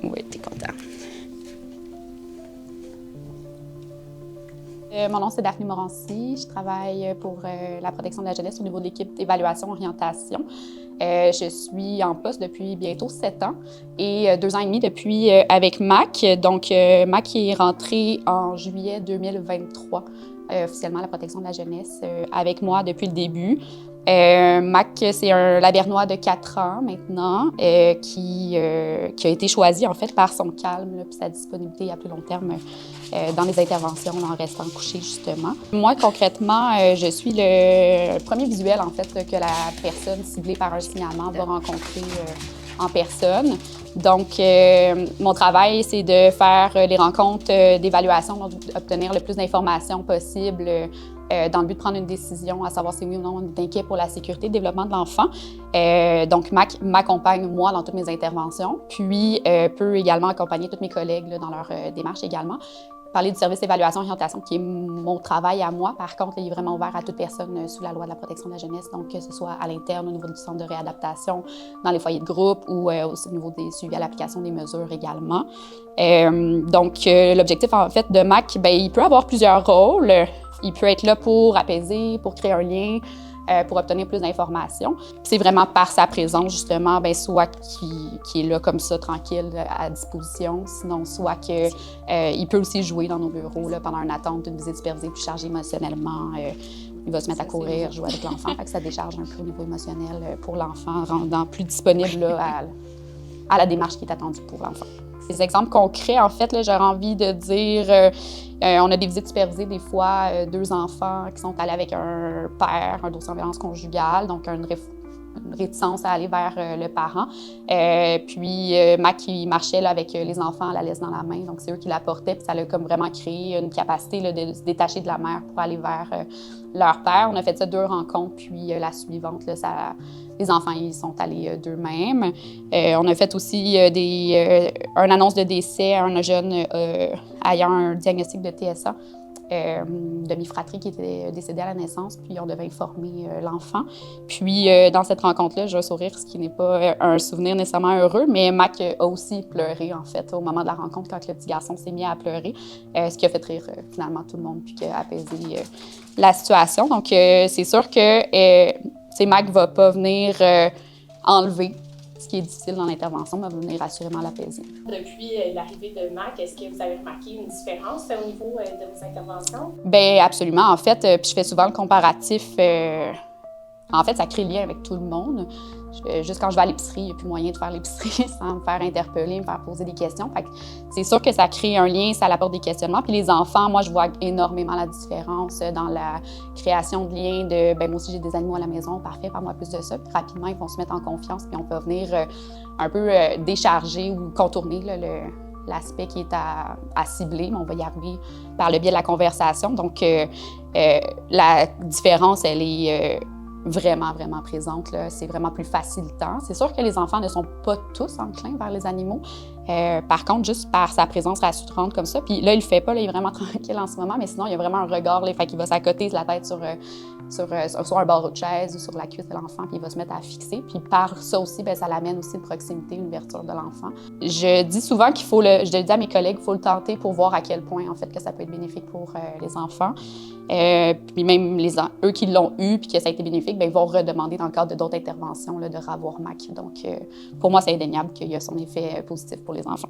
Oui, t'es content. Mon nom, c'est Daphné Morancy. Je travaille pour la protection de la jeunesse au niveau de l'équipe d'évaluation-orientation. Je suis en poste depuis bientôt 7 ans et 2 ans et demi depuis avec MAC. Donc, MAC est rentré en juillet 2023, officiellement à la protection de la jeunesse, avec moi depuis le début. MAC, c'est un Lavernois de 4 ans maintenant qui a été choisi en fait par son calme et sa disponibilité à plus long terme dans les interventions en restant couché justement. Moi concrètement, je suis le premier visuel en fait que la personne ciblée par un signalement va rencontrer en personne. Donc, mon travail, c'est de faire les rencontres d'évaluation, d'obtenir le plus d'informations possible dans le but de prendre une décision, à savoir si oui ou non on est inquiet pour la sécurité et le développement de l'enfant. Donc, MAC m'accompagne, moi, dans toutes mes interventions, puis peut également accompagner tous mes collègues là, dans leur démarche également. Parler du service d'évaluation et orientation, qui est mon travail à moi. Par contre, il est vraiment ouvert à toute personne sous la loi de la protection de la jeunesse, donc que ce soit à l'interne, au niveau du centre de réadaptation, dans les foyers de groupe ou au niveau des suivis à l'application des mesures également. Donc, l'objectif, en fait, de MAC, bien, il peut avoir plusieurs rôles. Il peut être là pour apaiser, pour créer un lien, pour obtenir plus d'informations. C'est vraiment par sa présence, justement, bien, soit qui est là comme ça, tranquille, à disposition, sinon soit qu'il peut aussi jouer dans nos bureaux là, pendant une attente d'une visite supervisée plus chargée émotionnellement. Il va se mettre à courir, jouer avec l'enfant, fait que ça décharge un peu au niveau émotionnel pour l'enfant, rendant plus disponible là, à la démarche qui est attendue pour l'enfant. Des exemples concrets, en fait, j'aurais envie de dire, on a des visites supervisées des fois, 2 enfants qui sont allés avec un père, un dossier en violence conjugale, donc une réticence à aller vers le parent. Puis Mac qui marchait là, avec les enfants, la laisse dans la main, donc c'est eux qui la portaient, puis ça a comme vraiment créé une capacité là, de se détacher de la mère pour aller vers leur père. On a fait ça 2 rencontres, puis la suivante, là, les enfants ils sont allés d'eux-mêmes. On a fait aussi une annonce de décès à un jeune ayant un diagnostic de TSA. Demi-fratrie qui était décédée à la naissance, puis on devait informer l'enfant. Puis dans cette rencontre-là, j'ai un sourire, ce qui n'est pas un souvenir nécessairement heureux, mais Mac a aussi pleuré, en fait, au moment de la rencontre, quand le petit garçon s'est mis à pleurer, ce qui a fait rire finalement tout le monde, puis qui a apaisé la situation. Donc, c'est sûr que Mac ne va pas venir enlever ce qui est difficile dans l'intervention, mais va venir assurément l'apaiser. Depuis l'arrivée de MAC, est-ce que vous avez remarqué une différence au niveau de vos interventions? Bien, absolument. En fait, puis je fais souvent le comparatif. En fait, ça crée le lien avec tout le monde. Juste quand je vais à l'épicerie, il n'y a plus moyen de faire l'épicerie sans me faire interpeller, me faire poser des questions. Fait que c'est sûr que ça crée un lien, ça apporte des questionnements. Puis les enfants, moi, je vois énormément la différence dans la création de liens de « ben moi aussi, j'ai des animaux à la maison, parfait, parle-moi plus de ça ». Puis rapidement, ils vont se mettre en confiance, puis on peut venir un peu décharger ou contourner là, l'aspect qui est à cibler, mais on va y arriver par le biais de la conversation. Donc, la différence, elle est vraiment, vraiment présente. C'est vraiment plus facilitant. C'est sûr que les enfants ne sont pas tous enclins vers les animaux. Par contre, juste par sa présence rassurante comme ça, puis là, il le fait pas, là, il est vraiment tranquille en ce moment, mais sinon, il y a vraiment un regard, là, fait qu'il va s'accoter la tête sur un barreau de chaise ou sur la cuisse de l'enfant, puis il va se mettre à fixer. Puis par ça aussi, bien, ça l'amène aussi une proximité, une ouverture de l'enfant. Je dis souvent je le dis à mes collègues, il faut le tenter pour voir à quel point, en fait, que ça peut être bénéfique pour les enfants. Puis même eux qui l'ont eu puis que ça a été bénéfique, bien, ils vont redemander dans le cadre d'autres interventions là, de revoir MAC. Donc, pour moi, c'est indéniable qu'il y a son effet positif pour les enfants.